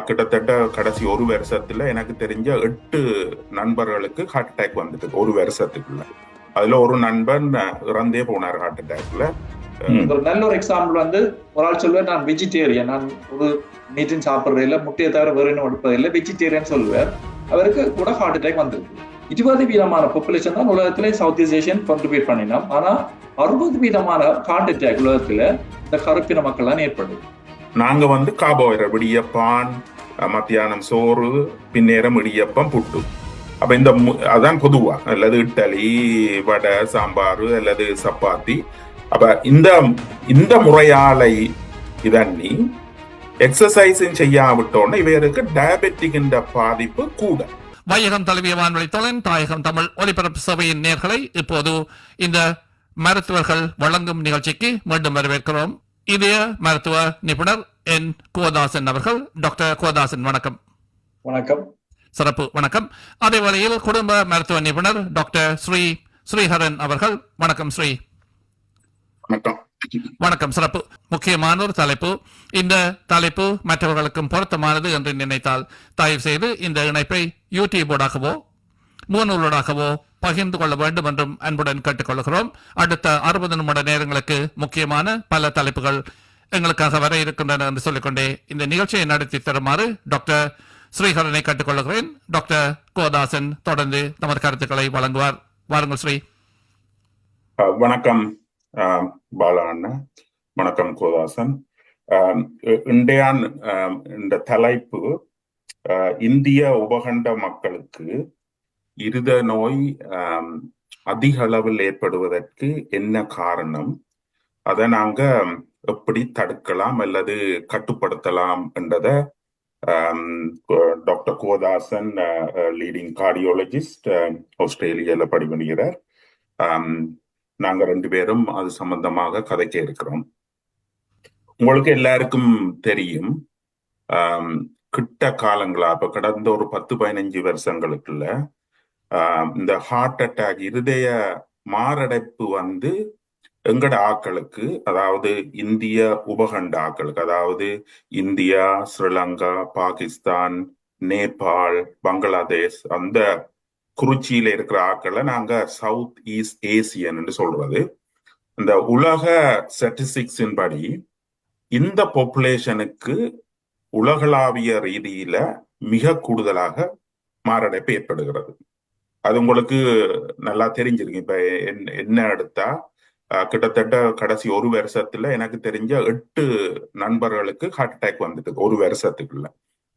கிட்டத்தட்ட கடைசி ஒரு வருஷத்துல எனக்கு தெரிஞ்ச 8 நண்பர்களுக்கு ஹார்ட் அட்டாக் வந்துட்டு ஒரு வருஷத்துக்குள்ள. அதுல ஒரு நண்பன் இறந்தே போனார் ஹார்ட் அட்டாக்ல. ஒரு நல்ல ஒரு எக்ஸாம்பிள் வந்து ஒரு ஆள் சொல்லுவேன், நான் வெஜிடேரியன், நான் ஒரு மீட்டின் சாப்பிட்றது இல்லை, முட்டையை தவிர வேறு இன்னும் எடுப்பது இல்லை, வெஜிடேரியன் சொல்லுவார். அவருக்கு கூட ஹார்ட் அட்டாக் வந்திருக்கு. 20% பாப்புலேஷன் தான் உலகத்திலே சவுத் ஈஸ்ட் ஏஷியன் கான்ட்ரிபியூட் பண்ணினோம். ஆனா 60% ஹார்ட் அட்டாக் உலகத்துல இந்த கருப்பின மக்கள் தான் ஏற்படுது. நாங்க வந்து கார்போஹைட்ரேட் இடியப்பான், மத்தியானம் சோறு, பின்னேரம் இடியப்பம், புட்டு. அப்ப இந்த அதான் பொதுவா, அல்லது இட்டலி, வடை, சாம்பார் அல்லது சப்பாத்தி. அப்ப இந்த முறையாலை இதண்ணி எக்ஸசைஸும் செய்யாவிட்டோன்னு இவருக்கு டயபெட்டிக் என்ற பாதிப்பு கூட. வையகம் தழுவிய வானொலி தொழில் தாயகம் தமிழ் ஒலிபரப்பு சபையின் நேர்களை இப்போது இந்த மருத்துவர்கள் வழங்கும் நிகழ்ச்சிக்கு மீண்டும் வரவேற்கிறோம். இதய மருத்துவ நிபுணர் என் கோதாசன் அவர்கள். டாக்டர் கோதாசன் வணக்கம். வணக்கம். சிறப்பு வணக்கம். அதே வேளையில் குடும்ப மருத்துவ நிபுணர் டாக்டர் ஸ்ரீஹரன் அவர்கள். வணக்கம் ஸ்ரீ. வணக்கம். வணக்கம். சிறப்பு. முக்கியமான ஒரு தலைப்பு. இந்த தலைப்பு மற்றவர்களுக்கும் பொருத்தமானது என்று நினைத்தால் தயவு செய்து இந்த இணைப்பை யூடியூபோடாகவோ மூனூலோடாகவோ பகிர்ந்து கொள்ள வேண்டும் என்றும் அன்புடன் கேட்டுக்கொள்கிறோம். அடுத்த 60 நிமிட நேரங்களுக்கு முக்கியமான பல தலைப்புகள் எங்களுக்காக வர இருக்கின்றன என்று சொல்லிக்கொண்டே இந்த நிகழ்ச்சியை நடத்தி தருமாறு டாக்டர் ஸ்ரீஹரனை கேட்டுக்கொள்கிறேன். டாக்டர் கோதாசன் தொடர்ந்து நமது கருத்துக்களை வழங்குவார். வாருங்கள் ஸ்ரீ. வணக்கம் பாலா அண்ணா. வணக்கம் கோதாசன். இந்த தலைப்பு இந்திய உபகண்ட மக்களுக்கு இருத நோய் அதிக அளவில் ஏற்படுவதற்கு என்ன காரணம், அதை நாங்க எப்படி தடுக்கலாம் அல்லது கட்டுப்படுத்தலாம் என்றத டாக்டர் கோதாசன் லீடிங் கார்டியோலஜிஸ்ட், ஆஸ்திரேலியால பணிபுரிகிறார். நாங்க 2 பேரும் அது சம்பந்தமாக கதைக்க இருக்கிறோம். உங்களுக்கு எல்லாருக்கும் தெரியும், கிட்ட காலங்களா இப்ப கடந்த ஒரு 10-15 வருஷங்களுக்குள்ள இந்த ஹார்ட் அட்டாக், இருதய மாரடைப்பு வந்து எங்கட ஆக்களுக்கு, அதாவது இந்திய உபகண்ட ஆக்களுக்கு, அதாவது இந்தியா, ஸ்ரீலங்கா, பாகிஸ்தான், நேபாள், பங்களாதேஷ், அந்த குறிச்சியில இருக்கிற ஆக்களை நாங்க சவுத் ஈஸ்ட் ஏசியன் சொல்றது. இந்த உலக ஸ்டாட்டிஸ்டிக்ஸின் படி இந்த பாப்புலேஷனுக்கு உலகளாவிய ரீதியில மிக கூடுதலாக மாரடைப்பு ஏற்படுகிறது. அது உங்களுக்கு நல்லா தெரிஞ்சிருக்கு. இப்ப என்ன எடுத்தா கிட்டத்தட்ட கடைசி ஒரு வருஷத்துல எனக்கு தெரிஞ்ச 8 நண்பர்களுக்கு ஹார்ட் அட்டாக் வந்துட்டு ஒரு வருஷத்துக்குள்ள.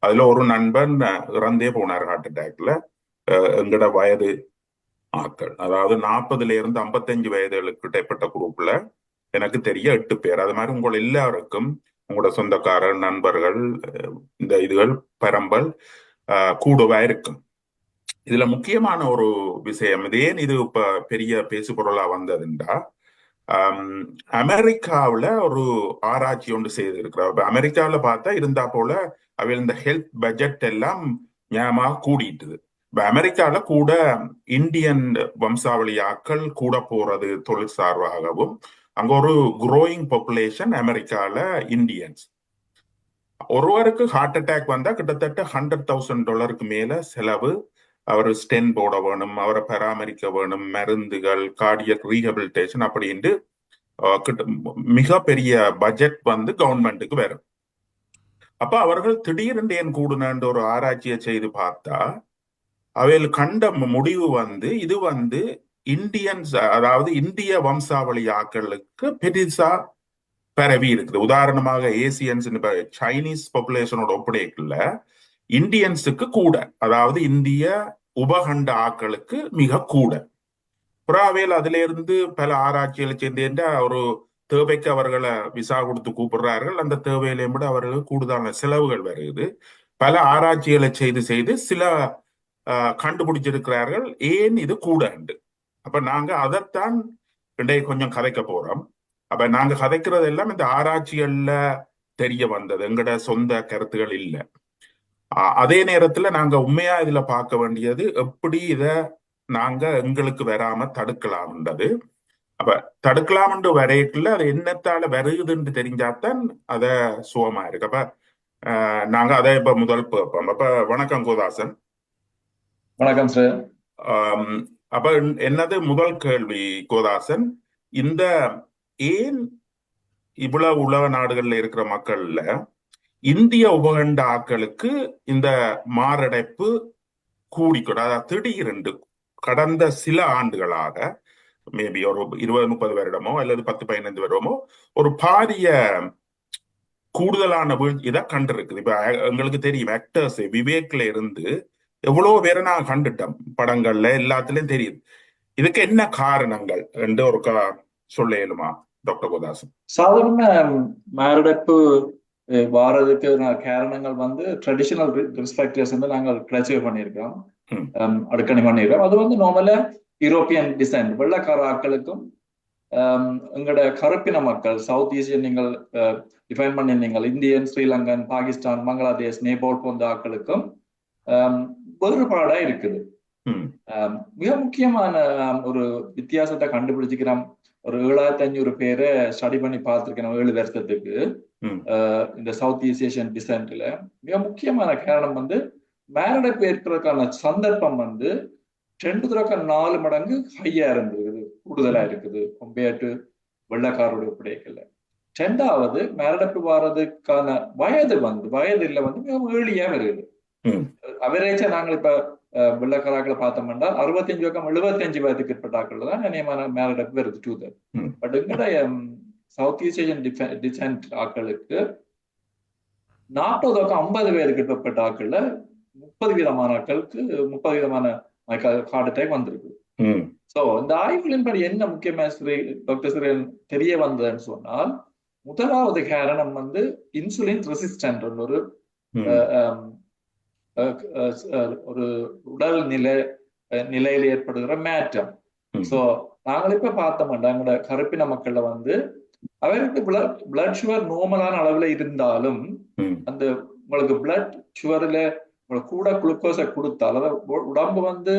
அதுல ஒரு நண்பன் இறந்தே போனார் ஹார்ட் அட்டாக்ல. எங்கட வயது ஆக்கள், அதாவது 40 இருந்து 55 வயதுகளுக்கு இடைப்பட்ட குரூப்ல எனக்கு தெரிய 8 பேர். அது மாதிரி உங்கள் எல்லாருக்கும், உங்களோட சொந்தக்காரர், நண்பர்கள், இந்த இதுகள் பரம்பல் கூடவா இருக்கும். இதுல முக்கியமான ஒரு விஷயம், இது ஏன் இது இப்ப பெரிய பேசு பொருளா வந்ததுண்டா, அமெரிக்காவில ஒரு ஆராய்ச்சி ஒன்று செய்திருக்கிறார். அமெரிக்காவில பார்த்தா இருந்தா போல அவையில் இந்த ஹெல்த் பட்ஜெட் எல்லாம் ஞாபகமாக கூடிட்டுது. இப்ப அமெரிக்கால கூட இந்தியன் வம்சாவளி ஆக்கள் கூட போறது தொழில் சார்பாகவும், அங்க ஒரு குரோயிங் பாப்புலேஷன் அமெரிக்கால இந்தியன்ஸ். ஒருவருக்கு ஹார்ட் அட்டாக் வந்தா கிட்டத்தட்ட $100,000 மேல செலவு. அவர் ஸ்டென் போட வேணும், அவரை பராமரிக்க வேணும், மருந்துகள், கார்டியக் ரீஹபிலிட்டேஷன் அப்படின்ட்டு மிக பெரிய பட்ஜெட் வந்து கவர்மெண்ட்டுக்கு வரும். அப்ப அவர்கள் திடீரென்று ஏன் கூடுனன்ற ஒரு ஆராய்ச்சியை செய்து பார்த்தா அவையில் கண்ட முடிவு வந்து இது வந்து இந்தியன்ஸ், அதாவது இந்திய வம்சாவளி ஆக்களுக்கு பெரிசா பரவி இருக்குது. உதாரணமாக ஏசியன்ஸ், சைனீஸ் பாப்புலேஷனோட ஒப்படைக்குள்ள இந்தியன்ஸுக்கு கூட, அதாவது இந்திய உபகண்ட ஆக்களுக்கு மிக கூட. புறாவேல் அதுல இருந்து பல ஆராய்ச்சிகளை சேர்ந்து ஒரு தேவைக்கு அவர்களை விசா கொடுத்து கூப்பிடுறார்கள். அந்த தேவையிலையும் கூட அவர்களுக்கு கூடுதலான செலவுகள் வருது. பல ஆராய்ச்சிகளை செய்து சில கண்டுபிடிச்சிருக்கிறார்கள் ஏன் இது கூட. அப்ப நாங்க அதைத்தான் கொஞ்சம் கதைக்க போறோம். அப்ப நாங்க கதைக்கிறது எல்லாம் இந்த ஆராய்ச்சிகள்ல தெரிய வந்தது, எங்கட சொந்த கருத்துகள் இல்லை. அதே நேரத்துல நாங்க உண்மையா இதுல பார்க்க வேண்டியது எப்படி இத நாங்க எங்களுக்கு வராம தடுக்கலாம்ன்றது. அப்ப தடுக்கலாம்னு வரைக்குள்ள அது என்னத்தால வருகுதுன்னு தெரிஞ்சாத்தான் அத சுகமா இருக்கு. அப்ப நாங்க அதை இப்ப முதல் பார்ப்போம். அப்ப வணக்கம் கோதாசன். வணக்கம் சார். அப்ப என்னது முதல் கேள்வி கோதாசன், இந்த ஏன் இவ்வளவு உலக நாடுகள்ல இருக்கிற மக்கள்ல இந்திய உபகண்ட ஆக்களுக்கு இந்த மாரடைப்பு கூடிக்கொண்டு, அதாவது திடீரென்று கடந்த சில ஆண்டுகளாக, மேபி ஒரு 20-30 வருடமோ அல்லது 10-15 வருடமோ ஒரு பாரிய கூடுதலான இதை கண்டிருக்குது. இப்ப எங்களுக்கு தெரியும், ஆக்டர்ஸ் விவேக்ல இருந்து எவ்வளவு பேரை நான் கண்டுட்டோம், படங்கள்ல எல்லாத்துலயும் தெரியுது. இதுக்கு என்ன காரணங்கள் என்று ஒரு சொல்ல இயலுமா டாக்டர் கோதாசன்? சாதாரண மாரடைப்பு வாரதுக்கு காரணங்கள் வந்து ட்ரெடிஷனல் ரிஸ்க் ஃபேக்டர்ஸ் வந்து நாங்கள் கிளாசிஃபை பண்ணியிருக்கோம், அடுக்கணி பண்ணியிருக்கோம். அது வந்து நார்மலா யூரோப்பியன் டிசைன் வெள்ளக்கார ஆட்களுக்கும் எங்களோட கருப்பின மக்கள் சவுத் ஏசியன் நீங்கள் டிஃபைன் பண்ணியிருந்தீங்க, இந்தியன், ஸ்ரீலங்கன், பாகிஸ்தான், பங்களாதேஷ், நேபாள் போன்ற ஆட்களுக்கும் வேறுபாடா இருக்குது. மிக முக்கியமான ஒரு வித்தியாசத்தை கண்டுபிடிச்சிக்கிறோம். ஒரு 7500 பேரை ஸ்டடி பண்ணி பார்த்திருக்கேன் 7 வருஷத்துக்கு இந்த சவுத் ஈஸ்ட் ஏசியன் டிசைன்ல. மிக முக்கியமான காரணம் வந்து மாரடைப்பு ஏற்பதற்கான சந்தர்ப்பம் வந்து 2-4 மடங்கு ஹையா இருந்திருக்குது, கூடுதலா இருக்குது கம்பேர்ட் டு வெள்ளக்காரோட பிடைக்கல. 2வது மாரடைப்பு வாரதுக்கான வயதுல வந்து மிக ஏழியா வருது. அவரேஜா நாங்கள் இப்ப வெள்ளக்காராக்களை பார்த்தோம்னா 65-75 வயதுக்கு ஏற்பட்ட ஆக்கள் தான் நியமன மாரடைப்பு வருது டூ தட். பட் எங்கட சவுத் ஈஸ்ட் ஏசியன் டிசைன்ட் ஆக்களுக்கு 40-50 வயதுக்கு ஏற்பட்ட ஆக்கள்ல 30% ஆட்களுக்கு 30% ஹார்ட் அட்டாக் வந்திருக்கு. சோ இந்த ஆய்வுகளின் படி என்ன முக்கியமா டாக்டர் சிரேன் தெரிய வந்ததுன்னு சொன்னால், முதலாவது காரணம் வந்து இன்சுலின் ரெசிஸ்டன்ட் ஒரு உடல் நிலையில் ஏற்படுகிற மாற்றம். சோ நாங்கள் இப்ப பார்த்தோம்னா எங்களோட கருப்பின மக்கள்ல வந்து அவருக்கு பிளட் சுகர் நார்மலான அளவுல இருந்தாலும் அந்த உங்களுக்கு பிளட் சுகர்ல கூட குளுக்கோஸை கொடுத்தால் உடம்பு வந்து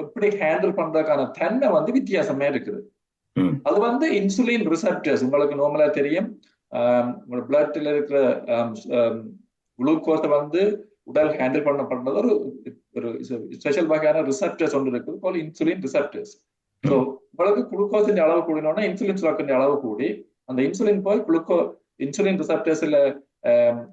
எப்படி ஹேண்டில் பண்றதுக்கான தன்மை வந்து வித்தியாசமா இருக்குது. அது வந்து இன்சுலின் ரிசப்டர்ஸ் உங்களுக்கு நார்மலா தெரியும், உங்களோட பிளட்ல இருக்கிற குளுக்கோஸை வந்து உடல் ஹேண்டில் பண்ணப்படுறது ஒரு ஸ்பெஷல் வகையான ரிசப்டர்ஸ் ஒன்று இருக்குது, இன்சுலின் ரிசப்டர்ஸ். ஸோ உங்களுக்கு குளுக்கோஸின் அளவு கூடினோன்னா இன்சுலின் சுரக்கின் அளவு கூடி அந்த இன்சுலின் போய் இன்சுலின் ரிசப்டர்ஸ்ல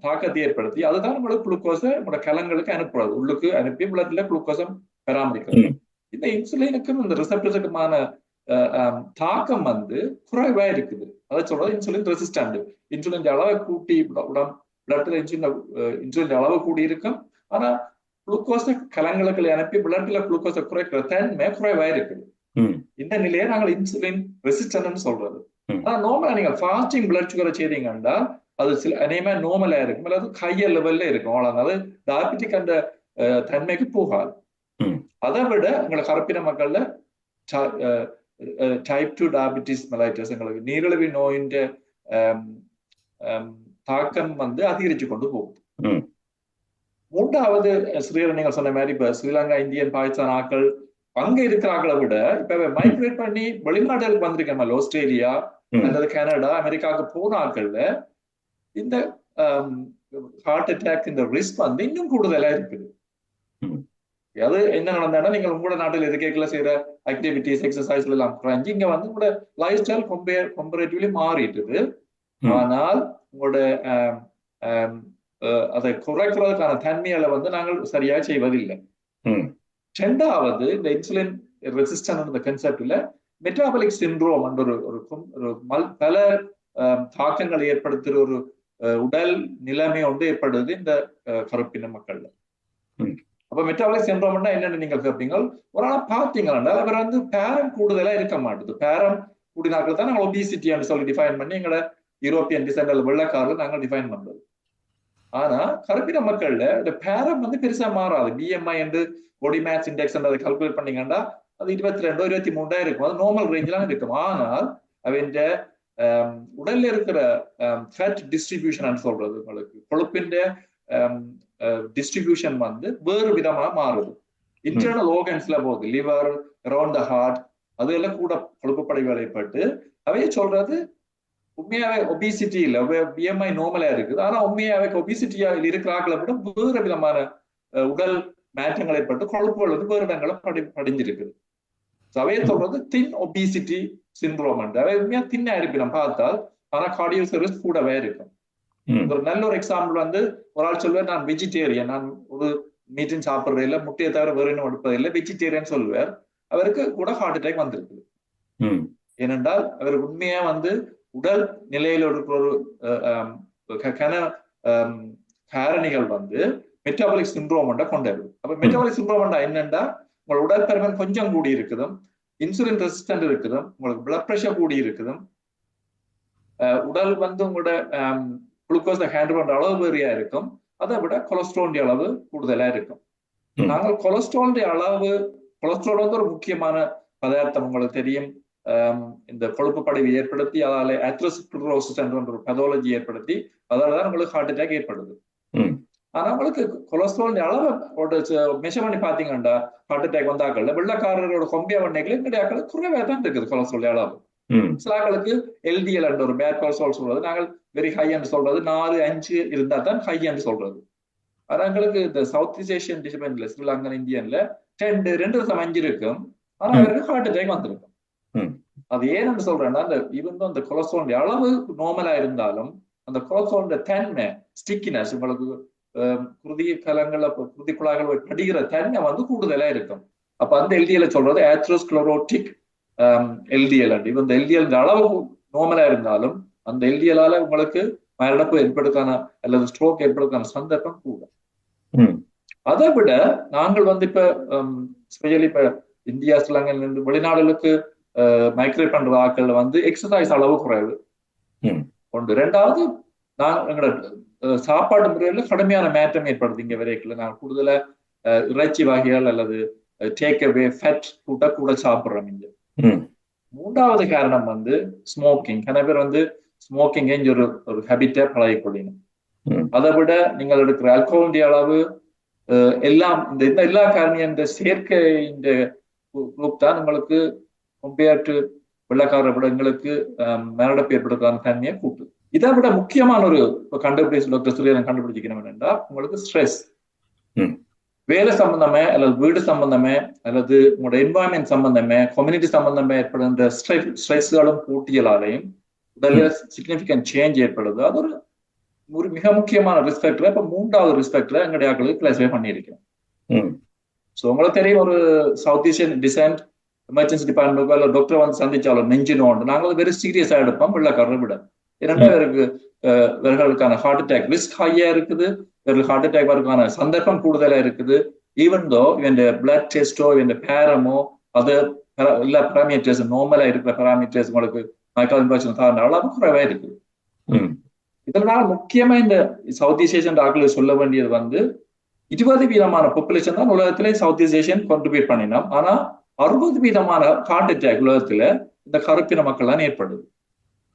தாக்கத்தை ஏற்படுத்தி அதுதான் உங்களுக்கு குளுக்கோஸை உங்களோட கலங்களுக்கு அனுப்புறது, உள்ளுக்கு அனுப்பி பிளட்ல குளுக்கோஸை பராமரிக்கிறது. இந்த இன்சுலினுக்கும் இந்த ரிசப்டர்ஸுக்குமான தாக்கம் வந்து குறைவா இருக்குது. அதை சொல்றது இன்சுலின் ரெசிஸ்டன்ட். இன்சுலின் அளவை கூட்டி பிளட்ல இன்சுலின் அளவு கூடி இருக்கும், ஆனா குளுக்கோஸை கலங்களுக்கு அனுப்பி பிளட்ல குளுக்கோஸை குறைக்கிற தன்மை குறைவா இருக்குது. இந்த நிலையை நாங்கள் இன்சுலின் ரெசிஸ்டன்ட் சொல்றது. ஆனா நார்மலா நீங்க ஃபாஸ்டிங் பிளட் சுகரை செய்றீங்கன்னா அது சில அநேகமா நார்மலா இருக்கும், அல்லது ஹையர் லெவல்ல இருக்கும், அவ்வளவு டயபெட்டிக் அந்த தன்மைக்கு போகாது. அதை விட எங்களை கருப்பின மக்கள்ல டைப் 2 டயபிட்டிஸ் மெலைட்டஸ் எங்களுக்கு நீரிழிவு நோயின் தாக்கம் வந்து அதிகரிச்சு கொண்டு போகும். 3வது ஸ்ரீலங்கா நீங்க சொன்ன மாதிரி இப்ப ஸ்ரீலங்கா, இந்தியன், பாகிஸ்தான் ஆக்கள் அங்க இருக்கிற ஆக்களை விட இப்ப மைக்ரேட் பண்ணி வெளிநாடுகளுக்கு வந்திருக்கேன், ஆஸ்திரேலியா அல்லது கனடா, அமெரிக்காவுக்கு போன ஆட்கள்ல இந்த ஹார்ட் அட்டாக் இந்த ரிஸ்க் வந்து இன்னும் கூடுதலா இருக்குது. அது என்ன நடந்தாலும் நீங்கள் உங்களோட நாட்டில் இருக்கைக்குள்ள செய்யற ஆக்டிவிட்டிஸ் எக்ஸசைஸ்ல எல்லாம் குறைஞ்சி இங்க வந்து உங்களோட லைஃப் ஸ்டைல் கம்பேரிட்டிவ்லி மாறிட்டுது. ஆனால் உங்களோட அதை குறைக்கிறதுக்கான தன்மைகளை வந்து நாங்கள் சரியா செய்வதில்லை. 2வது இந்த இன்சுலின் ரெசிஸ்டன்ட் கன்செப்ட்ல மெட்டாபாலிக் சிண்ட்ரோம் என்ற ஒரு பல தாக்கங்களை ஏற்படுத்துற ஒரு உடல் நிலைமை ஒன்று ஏற்படுது இந்த கருப்பின மக்கள்ல. அப்ப மெட்டாபாலிக் சிண்ட்ரோம்னா என்னன்னு நீங்க கேட்பீங்க. ஒரு ஆளா பாத்தீங்கன்னா அவர் வந்து பேரம் கூடுதலா இருக்க மாட்டுது. பேரம் கூடினாக்கள் தான் நாங்கள் ஒபிசிட்டி சொல்லி டிஃபைன் பண்ணி எங்களை யூரோப்பியன் டிசைன்ல வெள்ளக்காரில் நாங்கள் டிஃபைன் பண்றது. ஆனா கருப்பின மக்கள்ல இந்த பேரம் வந்து பெருசா மாறாது. பிஎம்ஐ என்று பாடி மாஸ் இண்டெக்ஸ் அதை கால்குலேட் பண்ணீங்கன்னா அது 22-23 இருக்கும், அது நார்மல் ரேஞ்சிலாம் இருக்கும். ஆனால் அவன் உடல்ல இருக்கிற ஃபேட் டிஸ்ட்ரிபியூஷன் சொல்றது உங்களுக்கு கொழுப்பின் டிஸ்ட்ரிபியூஷன் வந்து வேறு விதமா மாறுது. இன்டர்னல் ஆர்கன்ஸ்ல போகுது, லிவர், அரௌண்ட் த ஹார்ட், அது எல்லாம் கூட கொழுப்பு படைகள் ஏற்பட்டு அவைய சொல்றது உண்மையாவே ஒபிசிட்டி இல்ல, பிஎம்ஐ நார்மலா இருக்குது. ஆனா உண்மையாவே ஒபிசிட்டியா இருக்கிற ஆக்களை விட வேறு விதமான உடல் மாற்றங்கள் ஏற்பட்டு கொழுப்புகள் வந்து வேறு இடங்களை படிஞ்சிருக்குது. அவைய சொல்றது தின் ஒபிசிட்டி சிண்ட்ரோம். அவை உண்மையா தின்னா இருப்பினம் பார்த்தால், ஆனா கார்டியோ ரிஸ்க் கூடவே இருக்கும். ஒரு நல்ல ஒரு எக்ஸாம்பிள் வந்து ஒரு ஆள் சொல்லுவார், நான் வெஜிடேரியன், நான் ஒரு மீட்டும் சாப்பிடுறது இல்லை, முட்டையை தவிர வேறு இன்னும் எடுப்பது இல்லை, வெஜிடேரியன் சொல்லுவார். அவருக்கு கூட ஹார்ட் அட்டாக் வந்திருக்கு. ஏனென்றால் அவர் உண்மையா வந்து உடல் நிலையில் இருக்கிற ஒரு காரணிகள் வந்து மெட்டாபாலிக் சிண்ட்ரோம் கொண்டு வருது. அப்ப மெட்டாபாலிக் சிண்ட்ரோம் என்னன்னா, உங்களோட உடற்பருமன் கொஞ்சம் கூடி இருக்குதும், இன்சுலின் ரெசிஸ்டன்ட் இருக்குதும், உங்களுக்கு பிளட் பிரஷர் கூடி இருக்குதும், உடல் வந்து உங்களோட குளுக்கோஸ் ஹேண்டில் பண்ற அளவு வேறையா இருக்கும், அதை விட கொலஸ்ட்ரால் அளவு கூடுதலா இருக்கும். நாங்கள் கொலஸ்ட்ரால் அளவு, கொலஸ்ட்ரால் வந்து ஒரு முக்கியமான பதார்த்தம் உங்களுக்கு தெரியும். இந்த கொழுப்பு படிவு ஏற்படுத்தி அதால அத்ரோஸ்க்ளரோசிஸ் என்ற ஒரு பதாலஜி ஏற்படுத்தி அதாலதான் உங்களுக்கு ஹார்ட் அட்டாக் ஏற்படுது. ஆனா உங்களுக்கு கொலஸ்ட்ரால் அளவு மெஷர் பண்ணி பாத்தீங்கன்னா ஹார்ட் அட்டாக் வந்தாக்கள்ல வெள்ளக்காரர்களோட கொம்பியா வண்டைகளும் கிடையாது குறைவா தான் இருக்குது கொலஸ்ட்ரால் அளவு. சில ஆக்களுக்கு எல்டிஎல் என்ற ஒரு பேட் கொலஸ்ட்ரால் சொல்றது, நாங்கள் வெரி ஹை என்று சொல்றது 4-5 இருந்தா தான் ஹை என்று சொல்றது. ஆனா எங்களுக்கு இந்த சவுத் ஈஸ்ட் ஏஷியன் டிசிப்ளின்ல ஸ்ரீலங்கன் இந்தியன்ல 2.5 இருக்கும். ஆனா அவருக்கு ஹார்ட் அட்டாக் வந்திருக்கும். அது ஏன்னு சொல்றேன்னா, அந்த இவன் அந்த கொலஸ்ட்ரால் அளவு நார்மலா இருந்தாலும் அந்த கொலஸ்ட்ரால் தன்மை ஸ்டிக்கினஸ், உங்களுக்கு குருதி கலங்கள்ல குருதி குழாய்கள் படிக்கிற தன்மை வந்து கூடுதலா இருக்கும். அப்ப அந்த எல்டிஎல் சொல்றது ஆத்ரோஸ்க்ளரோட்டிக் எல்டிஎல். இவன் இந்த எல்டிஎல் அளவு நார்மலா இருந்தாலும் அந்த எல்டிஎலால உங்களுக்கு மரணப்பு ஏற்படுக்கான அல்லது ஸ்ட்ரோக் ஏற்படுக்கான சந்தர்ப்பம் கூட. அதை விட நாங்கள் வந்து இப்ப ஸ்பெஷலி இப்ப இந்தியா ஸ்ரீலங்கன் இருந்து வெளிநாடுகளுக்கு மைக்ரேட் பண்ற ஆட்கள் வந்து எக்ஸசைஸ் அளவு குறைவு ஒன்று. ரெண்டாவது, நான் எங்களோட சாப்பாடு முறையில கடுமையான மாற்றம் ஏற்படுது. இங்க வரைக்கும் நான் கூடுதல இறைச்சி வகைகள் அல்லது டேக் அவே ஃபேட் கூட சாப்பிடுறோம் இங்க. மூன்றாவது காரணம் வந்து ஸ்மோக்கிங். நிறைய பேர் வந்து ஸ்மோக்கிங் ஒரு ஹேபிட்டா பழகிக்கொள்ளணும். அதை விட நீங்கள் எடுக்கிற ஆல்கோஹோலின் அளவு எல்லாம் இந்த எல்லா காரணியும் இந்த செயற்கை இந்த குரூப் தான் உங்களுக்கு கம்பேர் டு வெள்ளக்கார விட எங்களுக்கு மரணப்பு ஏற்படுத்தான தன்மையை கூட்டு. இதை விட முக்கியமான ஒரு கண்டுபிடிச்சு டாக்டர் சுரேரன் கண்டுபிடிச்சிக்கணும் என்னன்னா, உங்களுக்கு ஸ்ட்ரெஸ், வேலை சம்பந்தமே அல்லது வீடு சம்பந்தமே அல்லது உங்களோட என்வாயன்மெண்ட் சம்பந்தமே கம்யூனிட்டி சம்பந்தமே ஏற்படுகின்ற ஸ்ட்ரெஸ்களும் போட்டியலாலையும் உடலில் சிக்னிபிகன்ட் சேஞ்ச் ஏற்படுது. அது ஒரு மிக முக்கியமான ரிஸ்க் ஃபேக்டர். இப்ப 3வது ரிஸ்க் ஃபேக்டரை எங்களுடைய ஆட்களுக்கு கிளாஸிஃபை பண்ணியிருக்கேன். ஸோ உங்களுக்கு தெரியும், ஒரு south Asian designed emergency department doctor வந்து சந்திச்சாலும் நெஞ்சு நோண்டு நாங்கள் வெரி சீரியஸா எடுப்போம் வெள்ளக்காரரை விட. இரண்டாவது இவர்களுக்கான ஹார்ட் அட்டாக் ரிஸ்க் ஹையா இருக்குது, இவர்களுக்கு ஹார்ட் அட்டாக் வரதுக்கான சந்தர்ப்பம் கூடுதலா இருக்குது. ஈவன் தோ இவன் பிளட் டெஸ்டோ இவன் பேரமோ அது எல்லா பராமீட்டர்ஸ் நார்மலா இருக்கிற பராமீட்டர்ஸ் உங்களுக்கு மைக்கால் அளவு குறைவா இருக்குது. இதனால முக்கியமா இந்த சவுத் ஈஸ்ட் ஏஷியன் டாக்டர் சொல்ல வேண்டியது வந்து 20% பாப்புலேஷன் தான் உலகத்திலே சவுத் ஈஸ்ட் ஏஷியன் கான்ட்ரிபியூட் பண்ணினோம். ஆனா 60% ஹார்ட் அட்டாக் உலகத்துல இந்த கருப்பின மக்கள் தான் ஏற்படுது.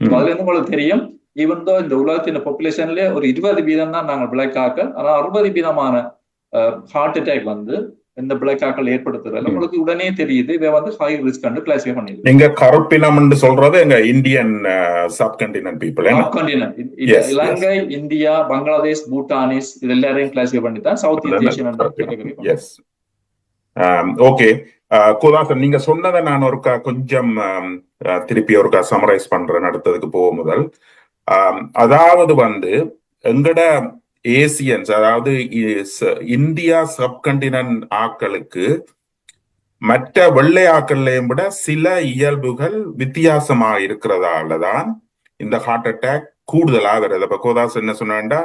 அதுல இருந்து உங்களுக்கு தெரியும், ஈவன் தோ இந்த உலகத்தின் பாப்புலேஷன்ல ஒரு 20% தான் நாங்கள் பிளாக் ஆக்கள், ஆனா 60% ஹார்ட் அட்டாக் வந்து இந்த பிளாக் ஆக்கள் ஏற்படுத்துறதுல உங்களுக்கு உடனே தெரியுது இவ வந்து ஹை ரிஸ்க் கிளாசிஃபை பண்ணிடுது. நீங்க கருப்பினம் சொல்றது எங்க Indian subcontinent people, subcontinent Ilangai, India, Bangladesh, Bhutanese இது எல்லாரையும் கிளாசிஃபை பண்ணி தான் south east Asian. Yes, okay. Kothasan, நீங்க சொன்னதை நான் ஒருக்கா கொஞ்சம் திருப்பி ஒருக்கா சமரைஸ் பண்றேன் அடுத்ததுக்கு போக முதல். அதாவது வந்து எங்கட ஏசியன்ஸ், அதாவது இந்தியா சப்கண்டினன்ட் ஆக்களுக்கு மற்ற வெள்ளை ஆக்கள்லையும் விட சில இயல்புகள் வித்தியாசமா இருக்கிறதாலதான் இந்த ஹார்ட் அட்டாக் கூடுதலா வருது. அப்ப கோதாசன் என்ன சொன்னா,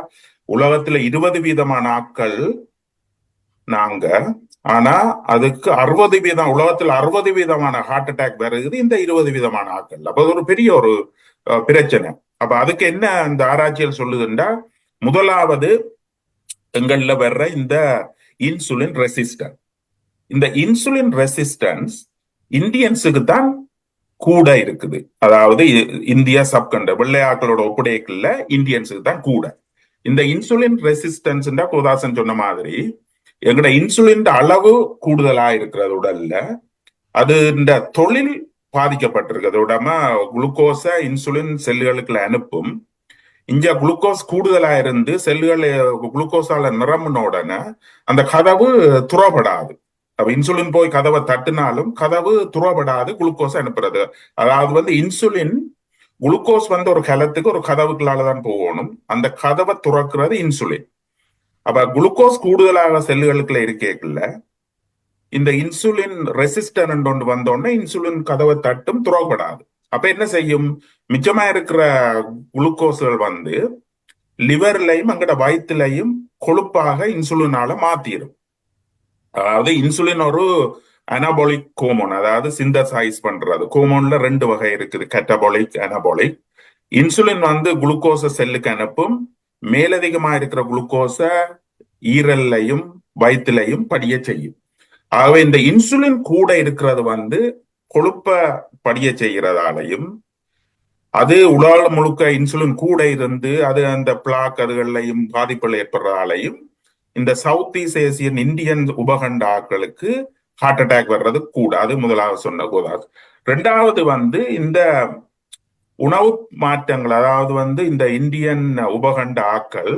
உலகத்துல 20% ஆக்கள் நாங்க, ஆனா அதுக்கு 60% உலகத்துல 60% ஹார்ட் அட்டாக் வருது இந்த 20% ஆக்கள். அப்ப அது ஒரு பெரிய ஒரு பிரச்சனை. அப்ப அதுக்கு என்ன இந்த ஆராய்ச்சிகள் சொல்லுதுன்னா, முதலாவது எங்கள்ல வர்ற இந்த இன்சுலின் ரெசிஸ்டன்ஸ். இந்த இன்சுலின் ரெசிஸ்டன்ஸ் இந்தியன்ஸுக்கு தான் கூட இருக்குது. அதாவது இந்தியா சப்கண்ட வெள்ளையாக்களோட ஒப்படைக்கல இந்தியன்ஸுக்கு தான் கூட. இந்த இன்சுலின் ரெசிஸ்டன்ஸ் கோதாசன் சொன்ன மாதிரி எங்கட இன்சுலின் அளவு கூடுதலா இருக்கிறது உடல்ல. அது இந்த தொழில் பாதிக்கப்பட்டிருக்கு. அதோடம குளுக்கோஸ இன்சுலின் செல்லுகளுக்குள்ள அனுப்பும். இங்க குளுக்கோஸ் கூடுதலா இருந்து செல்லுகள் குளுக்கோஸால நிரம்பின உடனே அந்த கதவு துறப்படாது. அப்ப இன்சுலின் போய் கதவை தட்டினாலும் கதவு துறப்படாது குளுக்கோஸ் அனுப்புறது. அதாவது இன்சுலின் குளுக்கோஸ் ஒரு கலத்துக்கு ஒரு கதவுக்குள்ளாலதான் போகணும். அந்த கதவை துறக்கிறது இன்சுலின். அப்ப குளுக்கோஸ் கூடுதலாக செல்லுகளுக்குள்ள இருக்கேக்குள்ள இந்த இன்சுலின் ரெசிஸ்டன்ட் ஒன்று வந்தோடனே இன்சுலின் கதவை தட்டும் துறப்படாது. அப்ப என்ன செய்யும், மிச்சமா இருக்கிற குளுக்கோஸ்கள் லிவர்லையும் அங்கட வயிற்றுலையும் கொழுப்பாக இன்சுலினால மாத்திரும். அதாவது இன்சுலின் ஒரு அனாபாலிக் ஹோமோன், அதாவது சிந்தசைஸ் பண்றது. ஹோமோன்ல 2 வகை இருக்குது, கெட்டபாலிக், அனாபாலிக். இன்சுலின் குளுக்கோஸ செல்லுக்கு அனுப்பும். மேலதிகமா இருக்கிற குளுக்கோஸ ஈரல்லையும் வயிற்றுலையும் படிய செய்யும். ஆகவே இந்த இன்சுலின் கூட இருக்கிறது கொழுப்ப படிய செய்கிறதாலையும், அது உலக முழுக்க இன்சுலின் கூட இருந்து அது அந்த பிளாக் அதுகளையும் பாதிப்புகள் ஏற்படுறதாலையும் இந்த சவுத் ஈஸ்ட் ஏசியன் இந்தியன் உபகண்ட ஆட்களுக்கு ஹார்ட் அட்டாக் வர்றது கூட. அது முதலாவது சொன்ன கூடாது. ரெண்டாவது இந்த உணவு மாற்றங்கள், அதாவது இந்த இந்தியன் உபகண்ட ஆக்கள்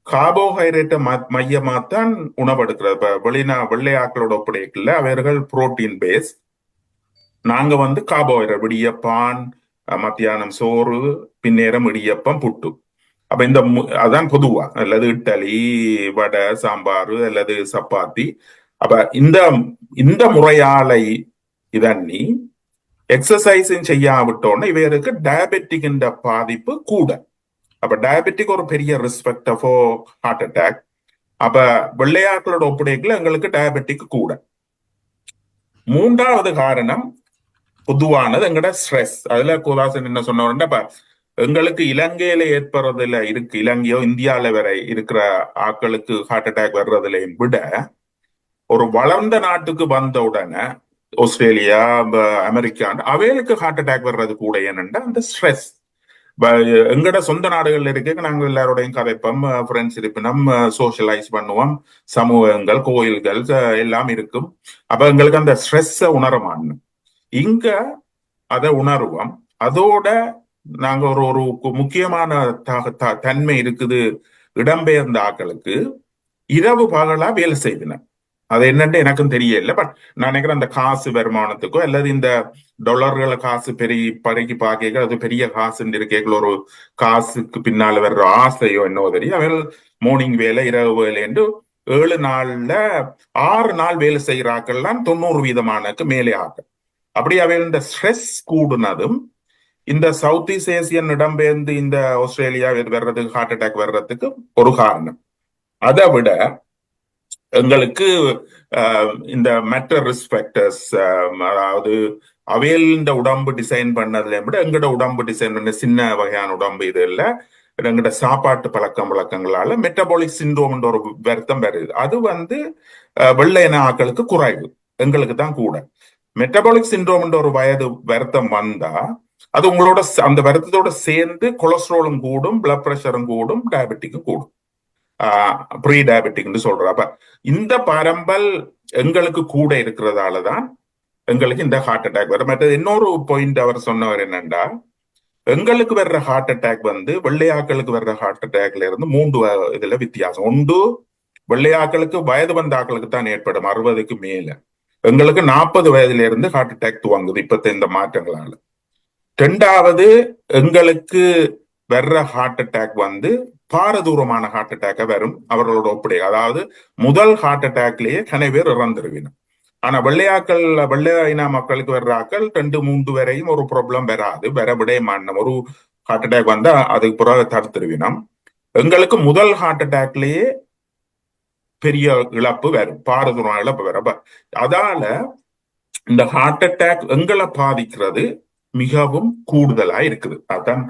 கார்போஹைட்ரேட்டை மையமாத்தான் உணவெடுக்கிறது. இப்ப வெள்ளை ஆக்களோட ஒப்படைக்கல அவர்கள் புரோட்டீன் பேஸ், நாங்க கார்போஹைட்ரேட், இடியப்பான், மத்தியானம் சோறு, பின்னேரம் இடியப்பம், புட்டு. அப்ப அதான் பொதுவா, அல்லது இட்டலி, வடை, சாம்பார் அல்லது சப்பாத்தி. அப்ப இந்த முறையாலை இதண்ணி எக்ஸசைஸும் செய்யாவிட்டோன்னு இவருக்கு டயபெட்டிக் என்ற பாதிப்பு கூட. அப்ப டயபெட்டிக் ஒரு பெரிய risk factor for heart attack. அப்ப வெள்ளையாக்களோட ஒப்படைக்குல எங்களுக்கு டயபெட்டிக் கூட. மூன்றாவது காரணம் பொதுவானது எங்கட ஸ்ட்ரெஸ். அதுல கோதாசன் என்ன சொன்ன, எங்களுக்கு இலங்கையில ஏற்படுறதுல இருக்கு, இலங்கையோ இந்தியாவில வரை இருக்கிற ஆக்களுக்கு ஹார்ட் அட்டாக் வர்றதுலையும் விட ஒரு வளர்ந்த நாட்டுக்கு வந்த உடனே ஆஸ்திரேலியா, அமெரிக்கா அவைகளுக்கு ஹார்ட் அட்டாக் வர்றது கூட. ஏனென்றா அந்த ஸ்ட்ரெஸ். எங்கட சொந்த நாடுகள்ல இருக்க நாங்க எல்லாரோடையும் கதைப்போம், ஃப்ரெண்ட்ஸ் இருப்பினோம், சோசியலைஸ் பண்ணுவோம், சமூகங்கள், கோயில்கள் எல்லாம் இருக்கும். அப்ப எங்களுக்கு அந்த ஸ்ட்ரெஸ்ஸ உணரமானோம். இங்க அதை உணர்வோம். அதோட நாங்க ஒரு முக்கியமான தன்மை இருக்குது இடம்பெயர்ந்த ஆக்களுக்கு, இரவு பகலா வேலை செய்வினேன். அது என்னன்னு எனக்கும் தெரியல. பட் நான் நினைக்கிறேன் அந்த காசு வருமானத்துக்கோ அல்லது இந்த டாலர்களை காசு பருகி பார்க்க அது பெரிய காசுன்னு இருக்கேங்களோ, ஒரு காசுக்கு பின்னால வர்ற ஆசையோ என்னவோ தெரியும். அவர்கள் மார்னிங் வேலை, இரவு வேலை என்று 7 நாள்ல 6 நாள் வேலை செய்கிற ஆக்கள்லாம் 90% மேலே ஆக்கள். அப்படி அவைகள் இந்த ஸ்ட்ரெஸ் கூடுனதும் இந்த சவுத் ஈஸ்ட் ஏசியன் இடம்பெயர்ந்து இந்த ஆஸ்திரேலியா வர்றதுக்கு, ஹார்ட் அட்டாக் வர்றதுக்கு ஒரு காரணம். அதை விட எங்களுக்கு இந்த மற்ற ரிஸ்க் ஃபேக்டர்ஸ், அதாவது அவையில் இந்த உடம்பு டிசைன் பண்ணதுல விட எங்கட உடம்பு டிசைன் பண்ண சின்ன வகையான உடம்பு இது இல்லை, எங்கட சாப்பாட்டு வழக்கங்களால மெட்டபாலிக் சிண்ட்ரோம் ஒரு வருத்தம் வருது. அது வெள்ளை இன ஆக்களுக்கு குறைவு, எங்களுக்கு தான் கூட. மெட்டபாலிக் சிண்ட்ரோம் ஒரு வயது வருத்தம் வந்தா அது உங்களோட அந்த வருத்தத்தோட சேர்ந்து கொலஸ்ட்ராலும் கூடும், பிளட் பிரஷரும் கூடும், டயபெட்டிக்கும் கூடும், ப்ரீ டயபெட்டிக்னு சொல்ற. அப்ப இந்த பரம்பல் எங்களுக்கு கூட இருக்கிறதாலதான் எங்களுக்கு இந்த ஹார்ட் அட்டாக் வரும். மற்றது இன்னொரு பாயிண்ட் அவர் சொன்னவர் என்னன்னா, எங்களுக்கு வர்ற ஹார்ட் அட்டாக் வெள்ளையாக்களுக்கு வர்ற ஹார்ட் அட்டாக்ல இருந்து 3 இதுல வித்தியாசம். ஒன்று, வெள்ளையாக்களுக்கு வயது வந்த ஆக்களுக்கு தான் ஏற்படும், 60க்கு மேல. எங்களுக்கு 40 வயதுல இருந்து ஹார்ட் அட்டாக் துவங்குது இப்ப இந்த மாற்றங்களால. ரெண்டாவது, எங்களுக்கு வர்ற ஹார்ட் அட்டாக் பாரதூரமான ஹார்ட் அட்டாக்க வரும் அவர்களோட ஒப்படை. அதாவது முதல் ஹார்ட் அட்டாக்லயே கனை பேர் இறந்துருவினும். ஆனா வெள்ளை இன மக்களுக்கு வர்ற ஆக்கள் 2-3 வரையும் ஒரு ப்ராப்ளம் வராது, விடைய மாட்டோம். ஒரு ஹார்ட் அட்டாக் வந்தா அதுக்கு பிறகு தடுத்துருவினோம். எங்களுக்கு முதல் ஹார்ட் அட்டாக்லயே பெரிய இழப்பு வரும், பாரதூரம் இழப்பு வரும். அதால இந்த ஹார்ட் அட்டாக் எங்களை பாதிக்கிறது மிகவும் கூடுதலா இருக்குது. அதான்